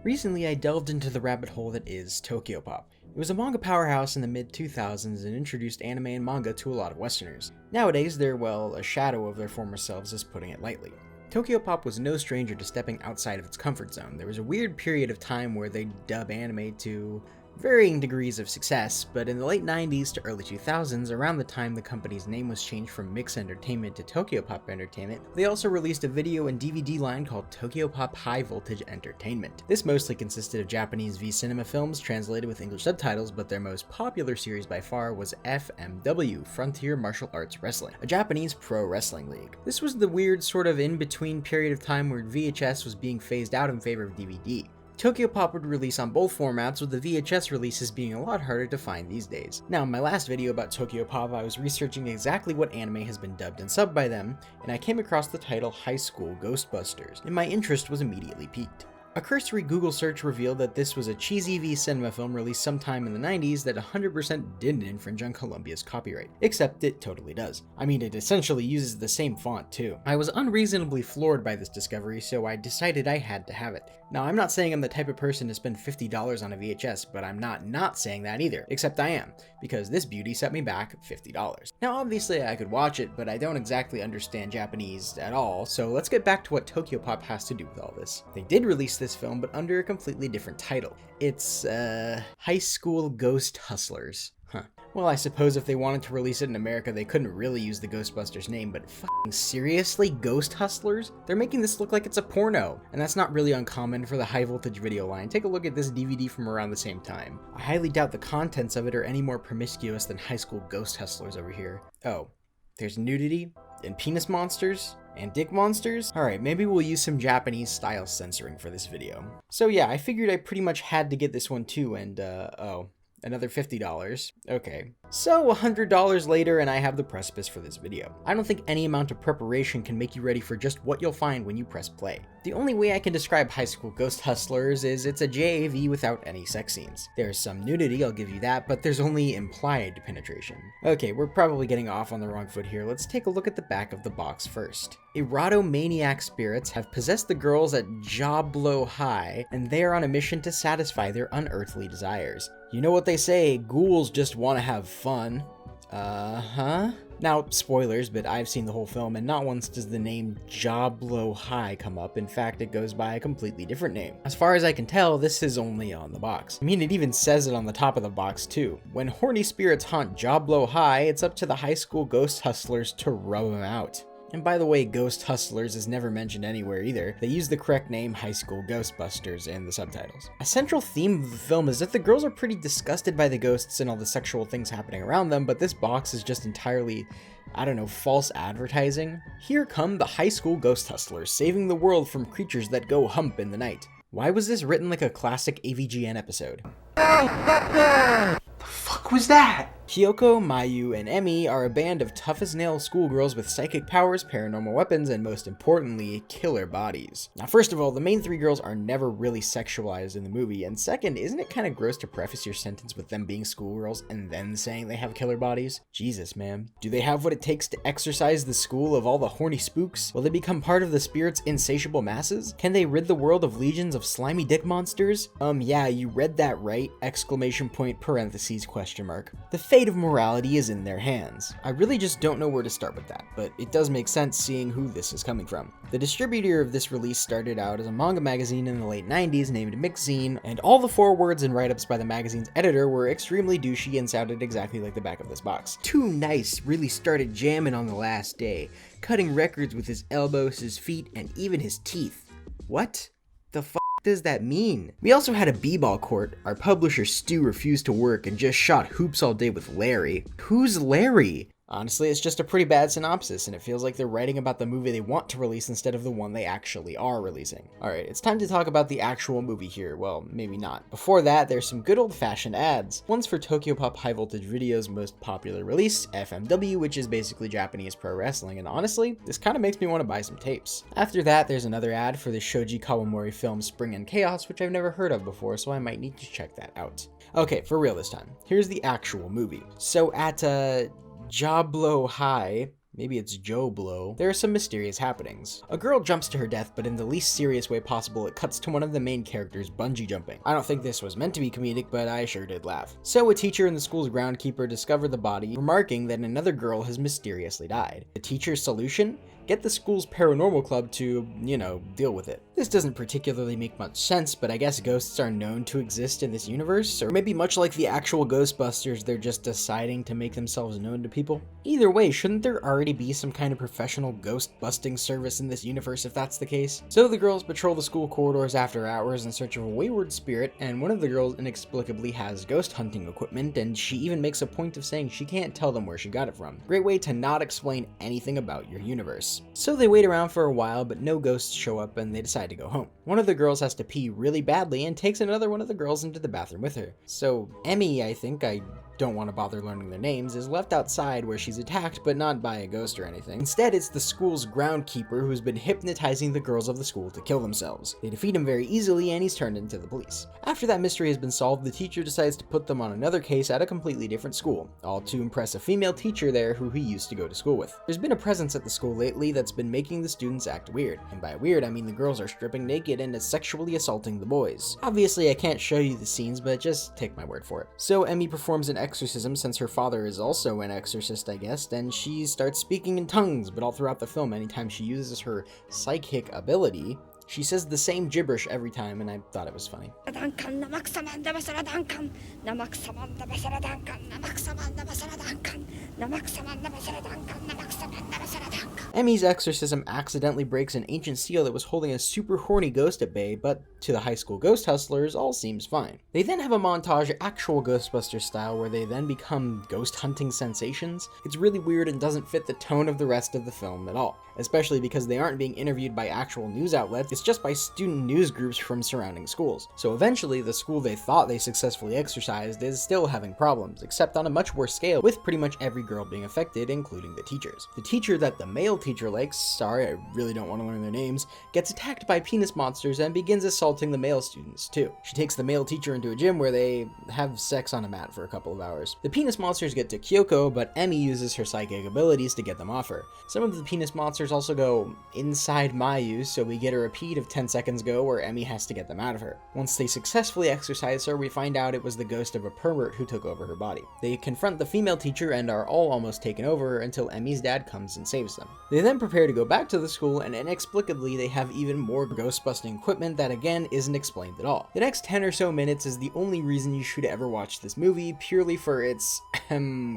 Recently, I delved into the rabbit hole that is Tokyopop. It was a manga powerhouse in the mid-2000s and introduced anime and manga to a lot of Westerners. Nowadays, they're, well, a shadow of their former selves, is putting it lightly. Tokyopop was no stranger to stepping outside of its comfort zone. There was a weird period of time where they'd dub anime to varying degrees of success, but in the late 90s to early 2000s, around the time the company's name was changed from Mix Entertainment to Tokyopop Entertainment, they also released a video and DVD line called Tokyopop High Voltage Entertainment. This mostly consisted of Japanese V cinema films translated with English subtitles, but their most popular series by far was FMW, Frontier Martial Arts Wrestling, a Japanese pro wrestling league. This was the weird sort of in-between period of time where VHS was being phased out in favor of DVD. Tokyopop would release on both formats, with the VHS releases being a lot harder to find these days. Now, in my last video about Tokyopop, I was researching exactly what anime has been dubbed and subbed by them, and I came across the title Highschool Ghostbusters, and my interest was immediately piqued. A cursory Google search revealed that this was a cheesy V cinema film released sometime in the 90s that 100% didn't infringe on Columbia's copyright. Except it totally does. I mean, it essentially uses the same font too. I was unreasonably floored by this discovery, so I decided I had to have it. Now, I'm not saying I'm the type of person to spend $50 on a VHS, but I'm not saying that either, except I am, because this beauty set me back $50. Now, obviously I could watch it, but I don't exactly understand Japanese at all, so let's get back to what Tokyopop has to do with all this. They did release this film, but under a completely different title. It's, Highschool Ghosthustlers. Huh. Well, I suppose if they wanted to release it in America, they couldn't really use the Ghostbusters name, but fucking seriously? Ghost Hustlers? They're making this look like it's a porno, and that's not really uncommon for the high voltage video line. Take a look at this DVD from around the same time. I highly doubt the contents of it are any more promiscuous than High School Ghost Hustlers over here. Oh, there's nudity, and penis monsters, and dick monsters? Alright, maybe we'll use some Japanese style censoring for this video. So yeah, I figured I pretty much had to get this one too, and oh. Another $50. Okay. So $100 later and I have the precipice for this video. I don't think any amount of preparation can make you ready for just what you'll find when you press play. The only way I can describe High School Ghosthustlers is it's a JAV without any sex scenes. There's some nudity, I'll give you that, but there's only implied penetration. Okay, we're probably getting off on the wrong foot here. Let's take a look at the back of the box first. Erotomaniac spirits have possessed the girls at Jablo High, and they are on a mission to satisfy their unearthly desires. You know what they say, ghouls just want to have fun. Now, spoilers, but I've seen the whole film, and not once does the name Jablo High come up. In fact, it goes by a completely different name. As far as I can tell, this is only on the box. I mean, it even says it on the top of the box, too. When horny spirits haunt Jablo High, it's up to the High School Ghost Hustlers to rub them out. And by the way, Ghost Hustlers is never mentioned anywhere either. They use the correct name, High School Ghostbusters, in the subtitles. A central theme of the film is that the girls are pretty disgusted by the ghosts and all the sexual things happening around them, but this box is just entirely, I don't know, false advertising. Here come the High School Ghost Hustlers, saving the world from creatures that go hump in the night. Why was this written like a classic AVGN episode? The fuck was that? Kyoko, Mayu, and Emi are a band of tough-as-nails schoolgirls with psychic powers, paranormal weapons, and most importantly, killer bodies. Now, first of all, the main three girls are never really sexualized in the movie, and second, isn't it kind of gross to preface your sentence with them being schoolgirls and then saying they have killer bodies? Jesus, man. Do they have what it takes to exorcise the school of all the horny spooks? Will they become part of the spirit's insatiable masses? Can they rid the world of legions of slimy dick monsters? Yeah, you read that right! Exclamation point, parentheses, question mark. The fate of morality is in their hands. I really just don't know where to start with that, but it does make sense seeing who this is coming from. The distributor of this release started out as a manga magazine in the late 90s named Mixzine, and all the forewords and write-ups by the magazine's editor were extremely douchey and sounded exactly like the back of this box. Too Nice really started jamming on the last day, cutting records with his elbows, his feet, and even his teeth. What the fuck does that mean? We also had a b-ball court. Our publisher Stu refused to work and just shot hoops all day with Larry. Who's Larry? Honestly, it's just a pretty bad synopsis, and it feels like they're writing about the movie they want to release instead of the one they actually are releasing. Alright, it's time to talk about the actual movie here. Well, maybe not. Before that, there's some good old-fashioned ads. One's for Tokyopop High Voltage Video's most popular release, FMW, which is basically Japanese pro wrestling, and honestly, this kind of makes me want to buy some tapes. After that, there's another ad for the Shoji Kawamori film Spring and Chaos, which I've never heard of before, so I might need to check that out. Okay, for real this time. Here's the actual movie. So at, Jablo High, maybe it's Joe Blow, there are some mysterious happenings. A girl jumps to her death, but in the least serious way possible, it cuts to one of the main characters bungee jumping. I don't think this was meant to be comedic, but I sure did laugh. So a teacher and the school's groundskeeper discover the body, remarking that another girl has mysteriously died. The teacher's solution? Get the school's paranormal club to, deal with it. This doesn't particularly make much sense, but I guess ghosts are known to exist in this universe, or maybe much like the actual Ghostbusters, they're just deciding to make themselves known to people. Either way, shouldn't there already be some kind of professional ghost busting service in this universe if that's the case? So the girls patrol the school corridors after hours in search of a wayward spirit, and one of the girls inexplicably has ghost hunting equipment, and she even makes a point of saying she can't tell them where she got it from. Great way to not explain anything about your universe. So they wait around for a while, but no ghosts show up and they decide to go home. One of the girls has to pee really badly and takes another one of the girls into the bathroom with her. So Emmy, I don't want to bother learning their names, is left outside where she's attacked, but not by a ghost or anything. Instead, it's the school's groundkeeper who's been hypnotizing the girls of the school to kill themselves. They defeat him very easily and he's turned into the police. After that mystery has been solved, the teacher decides to put them on another case at a completely different school, all to impress a female teacher there who he used to go to school with. There's been a presence at the school lately that's been making the students act weird, and by weird I mean the girls are stripping naked and sexually assaulting the boys. Obviously I can't show you the scenes, but just take my word for it. So Emmy performs an exorcism since her father is also an exorcist, I guess, and she starts speaking in tongues, but all throughout the film, anytime she uses her psychic ability, she says the same gibberish every time, and I thought it was funny. Emmy's exorcism accidentally breaks an ancient seal that was holding a super horny ghost at bay, but to the Highschool Ghosthustlers, all seems fine. They then have a montage actual Ghostbusters style where they then become ghost hunting sensations. It's really weird and doesn't fit the tone of the rest of the film at all, especially because they aren't being interviewed by actual news outlets, it's just by student news groups from surrounding schools. So eventually, the school they thought they successfully exorcised is still having problems, except on a much worse scale, with pretty much every girl being affected, including the teachers. The teacher that the male teacher likes, sorry, I really don't want to learn their names, gets attacked by penis monsters and begins assaulting the male students too. She takes the male teacher into a gym where they have sex on a mat for a couple of hours. The penis monsters get to Kyoko, but Emmy uses her psychic abilities to get them off her. Some of the penis monsters also go inside Mayu, so we get a repeat of 10 seconds ago where Emmy has to get them out of her. Once they successfully exorcise her, we find out it was the ghost of a pervert who took over her body. They confront the female teacher and are all almost taken over until Emmy's dad comes and saves them. They then prepare to go back to the school, and inexplicably they have even more ghost-busting equipment that again isn't explained at all. The next 10 or so minutes is the only reason you should ever watch this movie, purely for its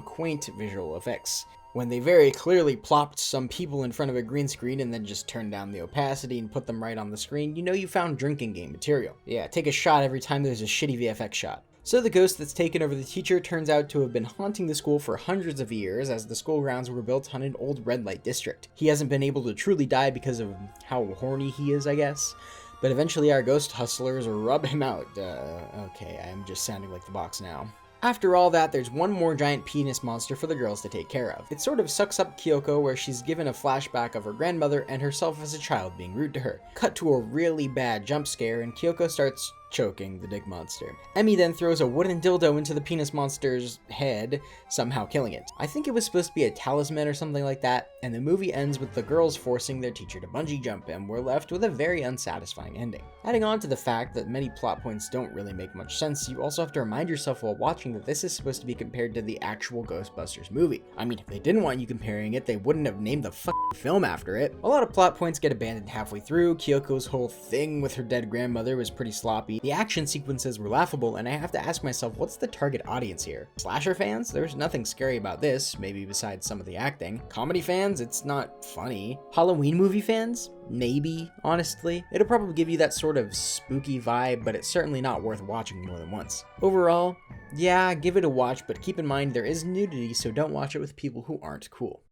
quaint visual effects. When they very clearly plopped some people in front of a green screen and then just turned down the opacity and put them right on the screen, you know you found drinking game material. Yeah, take a shot every time there's a shitty VFX shot. So the ghost that's taken over the teacher turns out to have been haunting the school for hundreds of years, as the school grounds were built on an old red light district. He hasn't been able to truly die because of how horny he is, I guess. But eventually our ghost hustlers rub him out. Okay, I'm just sounding like the box now. After all that, there's one more giant penis monster for the girls to take care of. It sort of sucks up Kyoko, where she's given a flashback of her grandmother and herself as a child being rude to her. Cut to a really bad jump scare, and Kyoko starts choking the dick monster. Emmy then throws a wooden dildo into the penis monster's head, somehow killing it. I think it was supposed to be a talisman or something like that, and the movie ends with the girls forcing their teacher to bungee jump, and we're left with a very unsatisfying ending. Adding on to the fact that many plot points don't really make much sense, you also have to remind yourself while watching that this is supposed to be compared to the actual Ghostbusters movie. I mean, if they didn't want you comparing it, they wouldn't have named the fucking film after it. A lot of plot points get abandoned halfway through. Kyoko's whole thing with her dead grandmother was pretty sloppy. The action sequences were laughable, and I have to ask myself, what's the target audience here? Slasher fans? There's nothing scary about this, maybe besides some of the acting. Comedy fans? It's not funny. Halloween movie fans? Maybe, honestly. It'll probably give you that sort of spooky vibe, but it's certainly not worth watching more than once. Overall, yeah, give it a watch, but keep in mind there is nudity, so don't watch it with people who aren't cool.